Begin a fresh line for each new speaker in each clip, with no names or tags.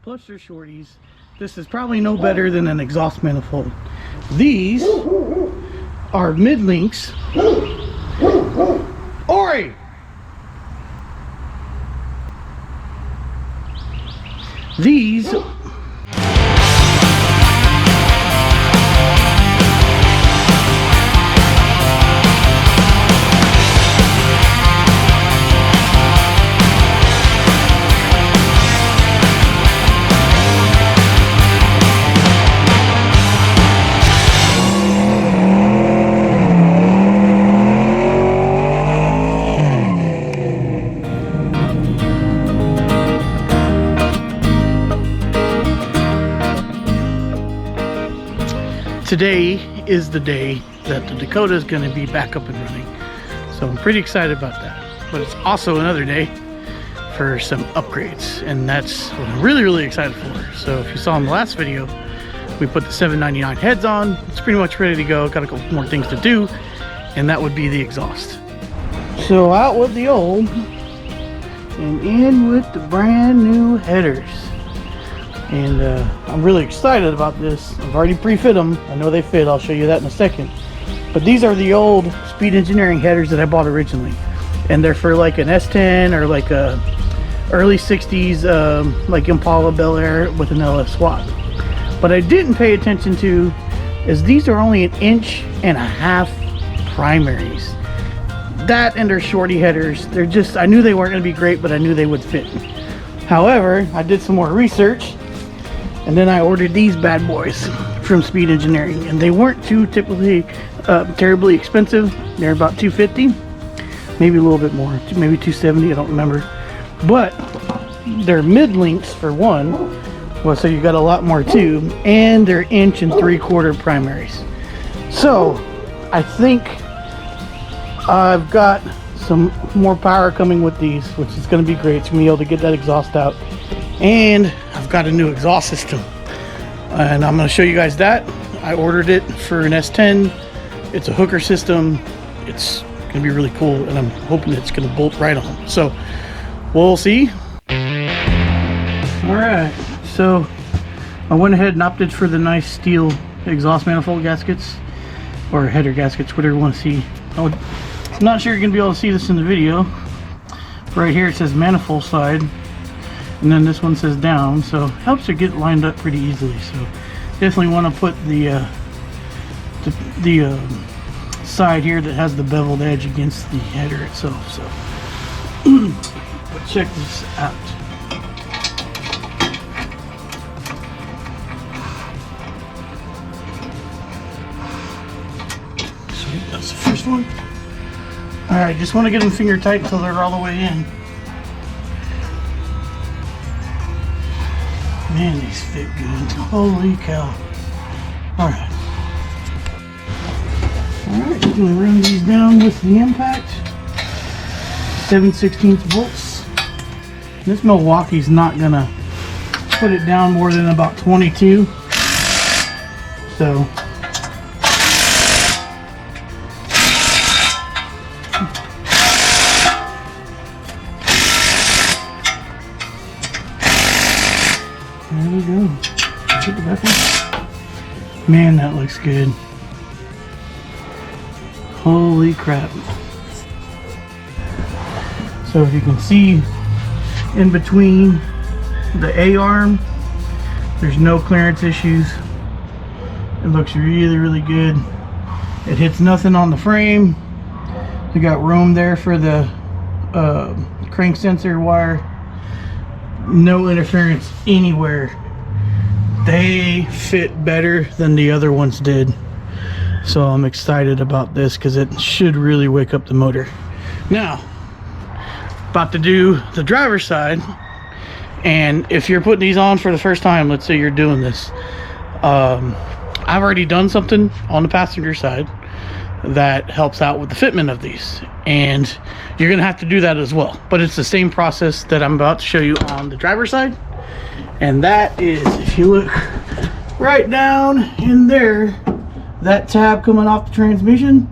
plus they're shorties. This is probably no better than an exhaust manifold. These are mid-links. Ori! These today is the day that the Dakota is going to be back up and running, so I'm pretty excited about that. But it's also another day for some upgrades, and that's what I'm really excited for. So if you saw in the last video, we put the 799 heads on. It's pretty much ready to go. Got a couple more things to do, and that would be the exhaust. So out with the old and in with the brand new headers. And I'm really excited about this. I've already pre-fit them. I know they fit. I'll show you that in a second. But these are the old Speed Engineering headers that I bought originally. And they're for like an S10 or like a early 60s like Impala Bel Air with an LF swap. But I didn't pay attention to is these are only 1.5 inch primaries. That and they're shorty headers. They're just, I knew they weren't going to be great, but I knew they would fit. However, I did some more research. And then I ordered these bad boys from Speed Engineering, and they weren't too terribly expensive. They're about $250, maybe a little bit more, maybe $270, I don't remember. But they're mid-links for one, well, so you got a lot more too, and they're 1.75 inch primaries. So I think I've got some more power coming with these, which is going to be great. It's going to be able to get that exhaust out. And I've got a new exhaust system, and I'm going to show you guys that. I ordered it for an S10. It's a hooker system. It's going to be really cool, and I'm hoping it's going to bolt right on. So we'll see. All right, so I went ahead and opted for the nice steel exhaust manifold gaskets, or header gaskets, whatever you want to see. I'm not sure you're going to be able to see this in the video. Right here it says manifold side, and then this one says down, so it helps you get lined up pretty easily. So definitely want to put the side here that has the beveled edge against the header itself. So but check this out. Sweet, that's the first one. All right, just want to get them finger tight until they're all the way in. Man, these fit good. Holy cow. Alright. Alright, I'm going to run these down with the impact. 7/16 volts. This Milwaukee's not going to put it down more than about 22. So. There we go. Get the back one. Man, that looks good. Holy crap. So if you can see in between the A-arm, there's no clearance issues. It looks really good. It hits nothing on the frame. We got room there for the crank sensor wire. No interference anywhere. They fit better than the other ones did, so I'm excited about this because it should really wake up the motor. Now about to do the driver's side, and if you're putting these on for the first time, let's say you're doing this, I've already done something on the passenger side that helps out with the fitment of these, and you're gonna have to do that as well, but it's the same process that I'm about to show you on the driver's side. And that is, if you look right down in there, that tab coming off the transmission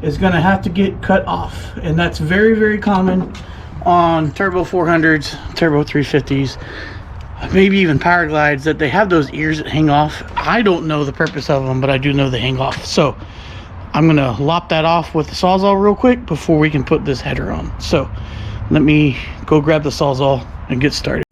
is gonna have to get cut off, and that's very common on turbo 400s, turbo 350s. maybe even power glides, that they have those ears that hang off. I don't know the purpose of them, but I do know they hang off. So I'm gonna lop that off with the Sawzall real quick before we can put this header on. So let me go grab the Sawzall and get started.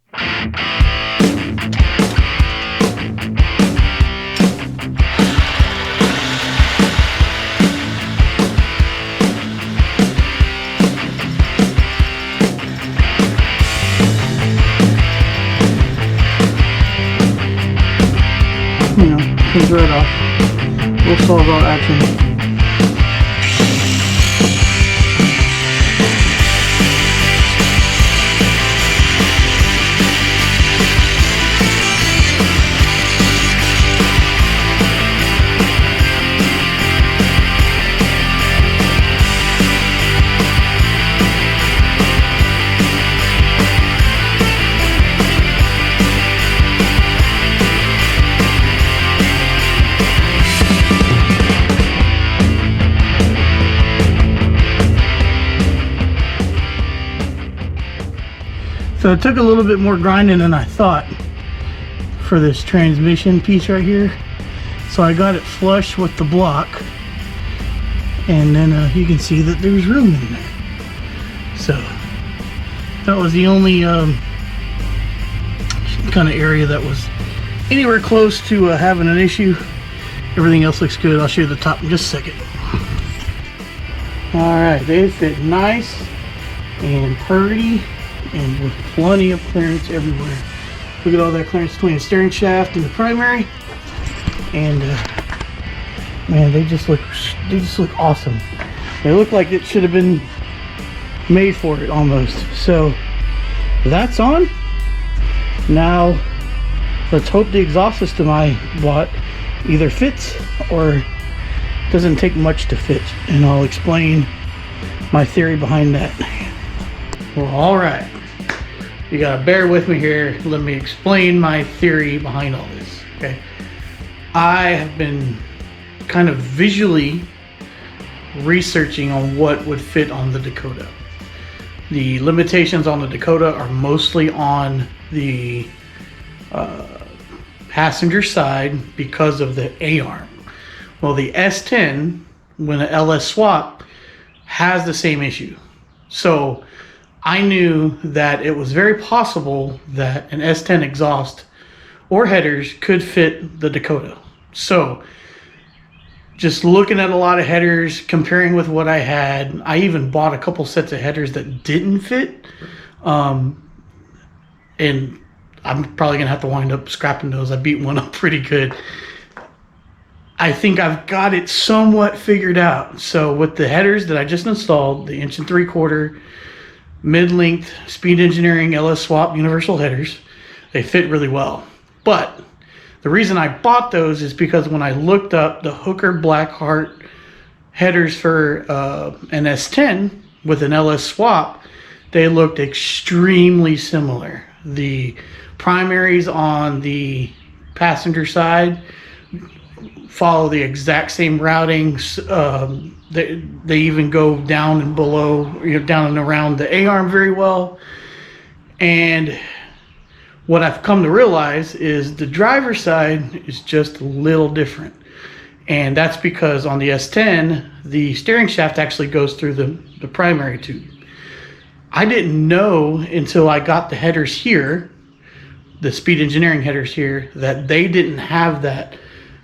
Comes right off. Little Sawzall action. So it took a little bit more grinding than I thought for this transmission piece right here. So I got it flush with the block, and then you can see that there's room in there. So that was the only kind of area that was anywhere close to having an issue. Everything else looks good. I'll show you the top in just a second. Alright, they fit nice and pretty, and with plenty of clearance everywhere. Look at all that clearance between the steering shaft and the primary, and man, they just look awesome. They look like it should have been made for it almost. So that's on. Now let's hope the exhaust system I bought either fits or doesn't take much to fit, and I'll explain my theory behind that. Well, all right. You gotta bear with me here. Let me explain my theory behind all this, okay? I have been kind of visually researching on what would fit on the Dakota. The limitations on the Dakota are mostly on the passenger side because of the A-arm. Well, the S10, when an LS swap, has the same issue. So I knew that it was very possible that an S10 exhaust or headers could fit the Dakota. So just looking at a lot of headers, comparing with what I had, I even bought a couple sets of headers that didn't fit. And I'm probably gonna have to wind up scrapping those. I beat one up pretty good. I think I've got it somewhat figured out. So with the headers that I just installed, the 1 3/4 mid-length Speed Engineering LS swap universal headers, they fit really well. But the reason I bought those is because when I looked up the Hooker Blackheart headers for an S10 with an LS swap, they looked extremely similar. The primaries on the passenger side follow the exact same routings. They even go down and below, down and around the A-arm very well. And what I've come to realize is the driver's side is just a little different. And that's because on the S10, the steering shaft actually goes through the primary tube. I didn't know until I got the headers here, the Speed Engineering headers here, that they didn't have that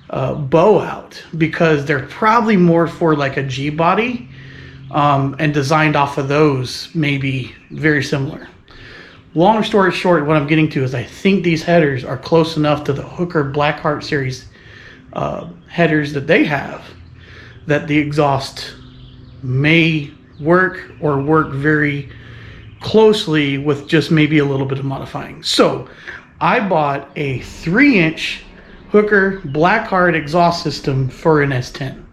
bow out, because they're probably more for like a G body, and designed off of those, maybe very similar. Long story short, what I'm getting to is I think these headers are close enough to the Hooker Blackheart series headers that they have, that the exhaust may work or work very closely with just maybe a little bit of modifying. So I bought a 3-inch Hooker Blackheart exhaust system for an S10.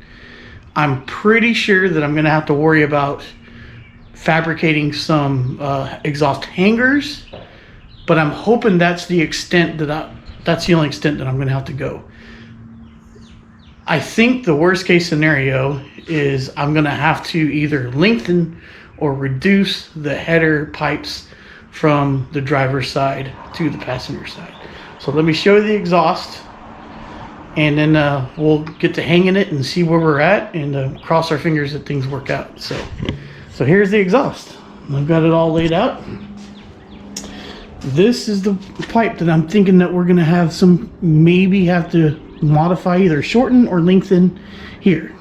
I'm pretty sure that I'm going to have to worry about fabricating some exhaust hangers, but I'm hoping that's the extent that's the only extent that I'm going to have to go. I think the worst case scenario is I'm going to have to either lengthen or reduce the header pipes from the driver's side to the passenger side. So let me show you the exhaust, and then we'll get to hanging it and see where we're at, and cross our fingers that things work out. So here's the exhaust. I've got it all laid out. This is the pipe that I'm thinking that we're gonna have maybe have to modify, either shorten or lengthen here.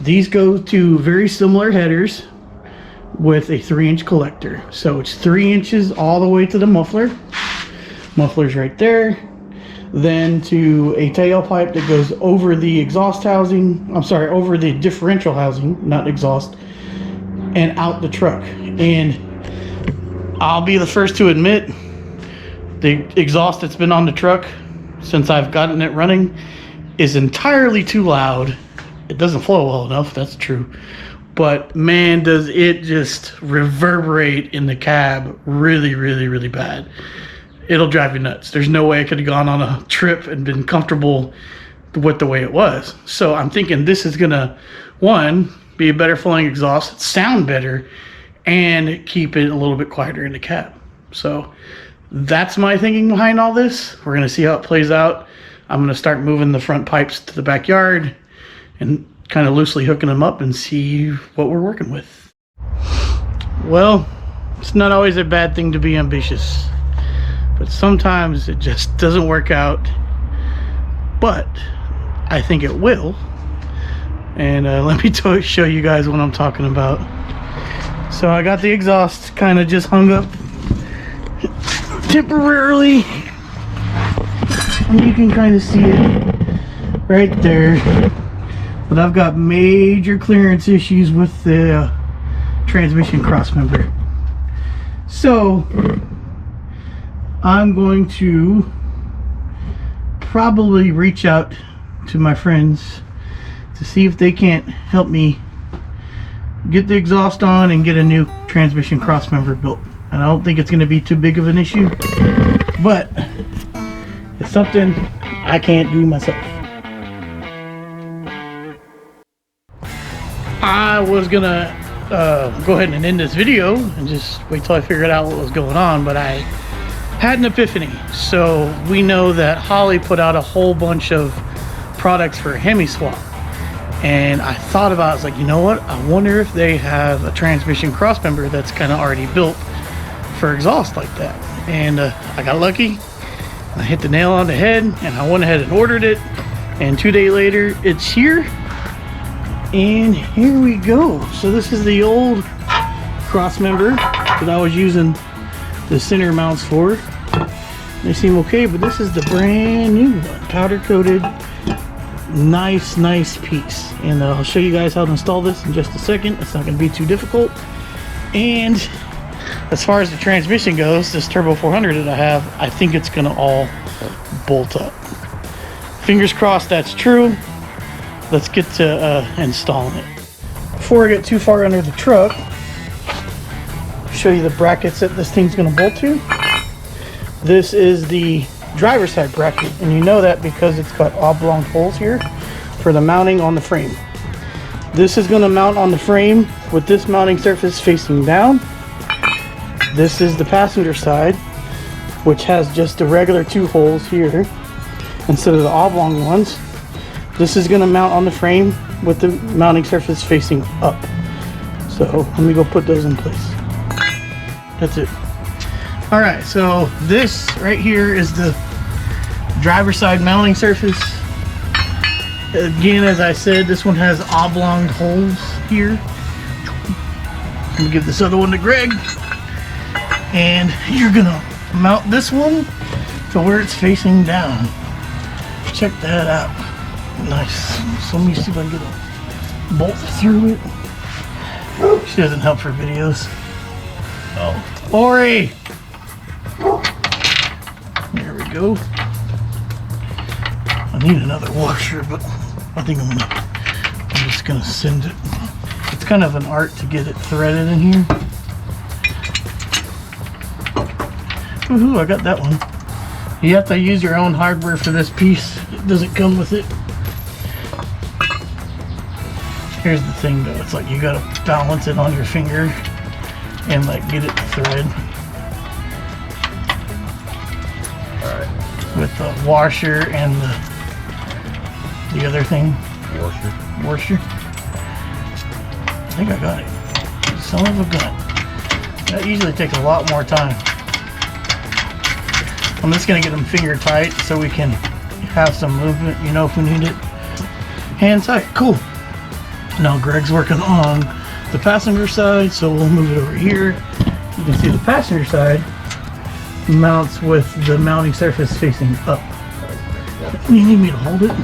These go to very similar headers with a 3-inch collector. So it's 3 inches all the way to the muffler. Muffler's right there. Then to a tailpipe that goes over the exhaust housing, I'm sorry, over the differential housing, not exhaust, and out the truck. And I'll be the first to admit, the exhaust that's been on the truck since I've gotten it running is entirely too loud. It doesn't flow well enough, that's true. But man, does it just reverberate in the cab really, really, really bad. It'll drive you nuts. There's no way I could have gone on a trip and been comfortable with the way it was. So I'm thinking this is gonna, one, be a better flowing exhaust, sound better, and keep it a little bit quieter in the cab. So that's my thinking behind all this. We're gonna see how it plays out. I'm gonna start moving the front pipes to the backyard and kind of loosely hooking them up and see what we're working with. Well, it's not always a bad thing to be ambitious, but sometimes it just doesn't work out. But I think it will. And let me show you guys what I'm talking about. So I got the exhaust kind of just hung up temporarily, and you can kind of see it right there. But I've got major clearance issues with the transmission crossmember. So I'm going to probably reach out to my friends to see if they can't help me get the exhaust on and get a new transmission crossmember built. And I don't think it's going to be too big of an issue, but it's something I can't do myself. I was gonna go ahead and end this video and just wait till I figured out what was going on, but I had an epiphany. So we know that Holley put out a whole bunch of products for Hemi swap, and I thought about it, I was like, you know what, I wonder if they have a transmission crossmember that's kind of already built for exhaust like that. And I got lucky, I hit the nail on the head, and I went ahead and ordered it, and 2 days later it's here. And here we go. So this is the old crossmember that I was using the center mounts for. They seem okay, but this is the brand new one, powder coated, nice piece. And I'll show you guys how to install this in just a second. It's not going to be too difficult. And as far as the transmission goes, this Turbo 400 that I have, I think it's going to all bolt up. Fingers crossed that's true. Let's get to installing it. Before I get too far under the truck, I'll show you the brackets that this thing's going to bolt to. This is the driver's side bracket, and you know that because it's got oblong holes here for the mounting on the frame. This is going to mount on the frame with this mounting surface facing down. This is the passenger side, which has just the regular 2 holes here instead of the oblong ones. This is going to mount on the frame with the mounting surface facing up. So let me go put those in place. That's it. Alright, so this right here is the driver's side mounting surface. Again, as I said, this one has oblong holes here. I'm going to give this other one to Greg. And you're going to mount this one to where it's facing down. Check that out. Nice. So let me see if I can get a bolt through it. She doesn't help for videos. Oh, Ori! There we go. I need another washer, but I think I'm just gonna send it. It's kind of an art to get it threaded in here. Woohoo, I got that one. You have to use your own hardware for this piece. It doesn't come with it. Here's the thing though, it's like you gotta balance it on your finger and like get it to thread. with the washer and the other thing. Washer. I think I got it. Son of a gun. That usually takes a lot more time. I'm just gonna get them finger tight so we can have some movement, you know, if we need it. Hand tight, cool. Now Greg's working on the passenger side, so we'll move it over here. You can see the passenger side mounts with the mounting surface facing up. You need me to hold it?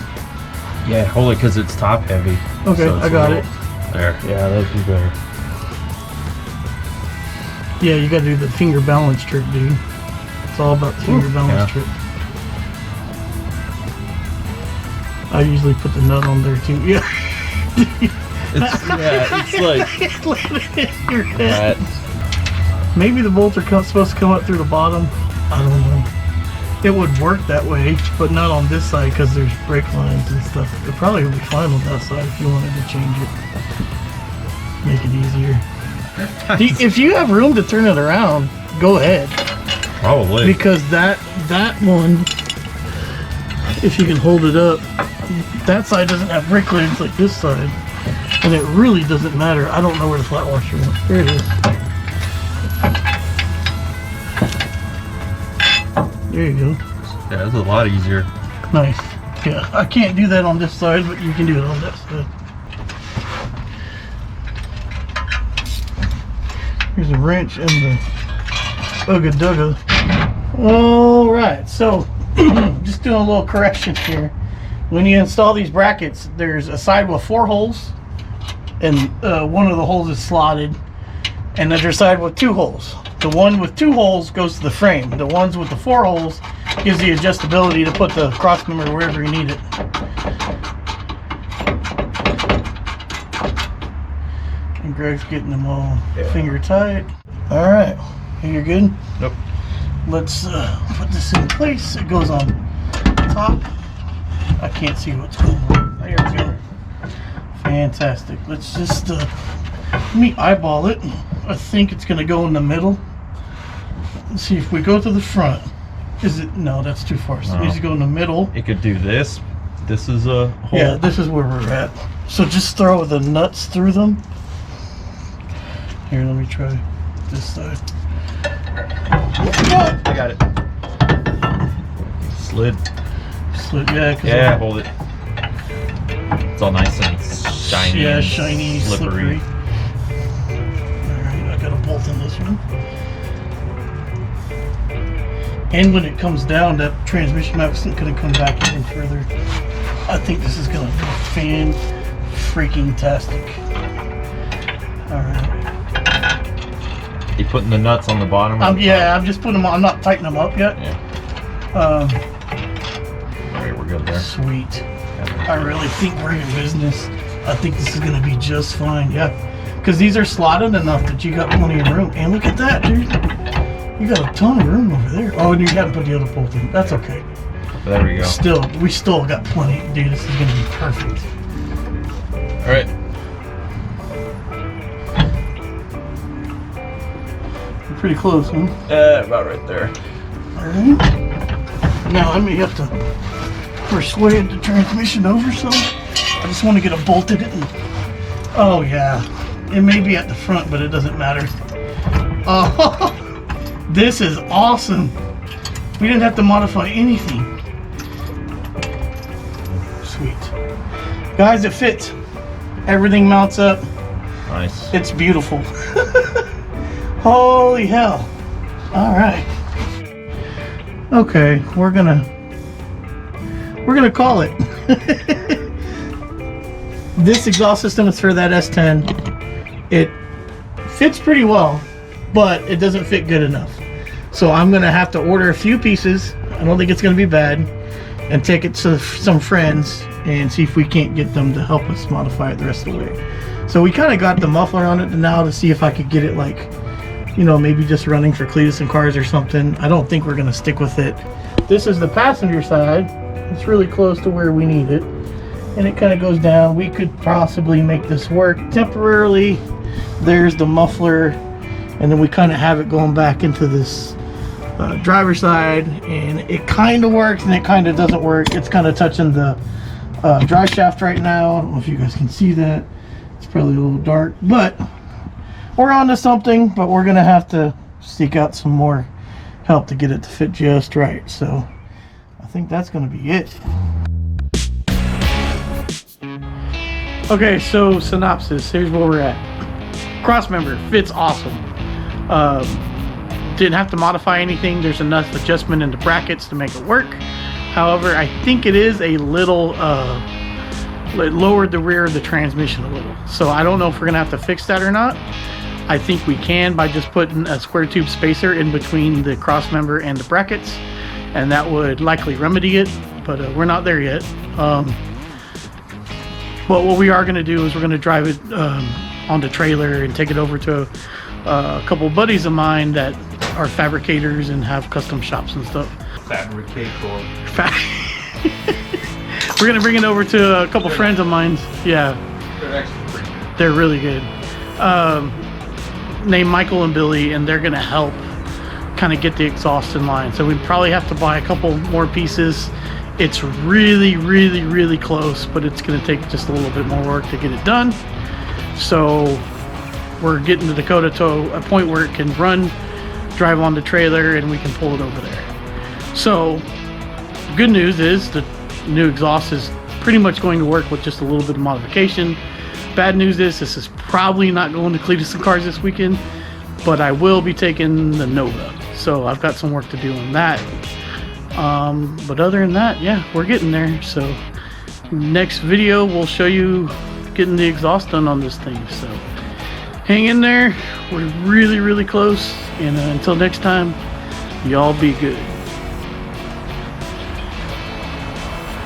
Yeah, hold it because it's top heavy.
Okay, so I got it.
There. Yeah, that'd be better.
Yeah, you gotta do the finger balance trick, dude. It's all about the finger balance trick. I usually put the nut on there too. Yeah.
It's like
your head. Maybe the bolts are supposed to come up through the bottom. I don't know. It would work that way, but not on this side because there's brake lines and stuff. It probably would be fine on that side if you wanted to change it. Make it easier. If you have room to turn it around, go ahead.
Probably.
Because that one, if you can hold it up, that side doesn't have brake lines like this side. And it really doesn't matter. I don't know where the flat washer went. There it is. There you go.
Yeah, it's a lot easier.
Nice. Yeah, I can't do that on this side, but you can do it on that side. Here's a wrench and the Ugga Dugga. All right, so just doing a little correction here. When you install these brackets, there's a side with 4 holes, and one of the holes is slotted, and another side with 2 holes. The one with 2 holes goes to the frame. The ones with the 4 holes gives the adjustability to put the cross member wherever you need it. And Greg's getting them all finger tight. All right, you're good?
Nope.
Let's put this in place. It goes on top. I can't see what's going on. There we go. Fantastic. Let's just let me eyeball it. I think it's going to go in the middle. Let's see if we go to the front. Is it? No, that's too far. So it needs to go in the middle.
It could do this. This is a hole.
Yeah, this is where we're at. So just throw the nuts through them. Here, let me try this side.
I got it. Slid.
Yeah.
Yeah, hold it. It's all nice and shiny.
Yeah, shiny, slippery. Alright, I got a bolt in this one. And when it comes down, that transmission map isn't going to come back even further. I think this is going to be fan-freaking-tastic. Alright.
You putting the nuts on the bottom?
Yeah, I'm just putting them on. I'm not tightening them up yet.
Yeah. Alright, we're good there.
Sweet. I really think we're in business. I think this is going to be just fine. Yeah. Because these are slotted enough that you got plenty of room. And look at that, dude. You got a ton of room over there. Oh, and you haven't put the other bolt in. That's okay.
There we go.
We still got plenty. Dude, this is going to be perfect.
Alright.
Pretty close, huh?
About right there.
Alright. Now I may have to persuade the transmission over, so I just want to get it bolted in. Oh yeah. It may be at the front, but it doesn't matter. Oh, this is awesome. We didn't have to modify anything. Sweet. Guys, it fits. Everything mounts up.
Nice.
It's beautiful. Holy hell. Alright. Okay, we're gonna call it. This exhaust system is for that S10. It fits pretty well, but it doesn't fit good enough. So I'm gonna have to order a few pieces. I don't think it's gonna be bad, and take it to some friends and see if we can't get them to help us modify it the rest of the way. So we kind of got the muffler on it now to see if I could get it like, you know, maybe just running for Cletus and cars or something. I don't think we're gonna stick with it. This is the passenger side. It's really close to where we need it. And it kind of goes down. We could possibly make this work temporarily. There's the muffler. And then we kind of have it going back into this driver's side, and it kind of works and it kind of doesn't work. It's kind of touching the drive shaft right now. I don't know if you guys can see that. It's probably a little dark, but we're onto something. But we're gonna have to seek out some more help to get it to fit just right. So I think that's gonna be it. Okay, so synopsis. Here's where we're at. Crossmember fits awesome. Didn't have to modify anything. There's enough adjustment in the brackets to make it work. However, I think it is a little it lowered the rear of the transmission a little. So I don't know if we're gonna have to fix that or not. I think we can by just putting a square tube spacer in between the crossmember and the brackets, and that would likely remedy it, but we're not there yet. But what we are gonna do is we're gonna drive it on the trailer and take it over to a couple buddies of mine that are fabricators and have custom shops and stuff.
Fabricator.
We're gonna bring it over to a couple friends of mine. Yeah,
They're actually pretty good.
they're really good. Named Michael and Billy, and they're gonna help kind of get the exhaust in line. So we probably have to buy a couple more pieces. It's really close, but it's gonna take just a little bit more work to get it done. So we're getting the Dakota to a point where it can run, drive on the trailer, and we can pull it over there. So the good news is the new exhaust is pretty much going to work with just a little bit of modification. Bad news is this is probably not going to Cletus and Cars this weekend, but I will be taking the Nova. So I've got some work to do on that. But other than that, yeah, we're getting there. So next video we'll show you getting the exhaust done on this thing. So hang in there, we're really close, and until next time, y'all be good.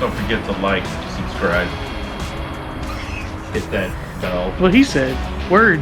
Don't forget to like, subscribe, hit that bell.
What he said, word.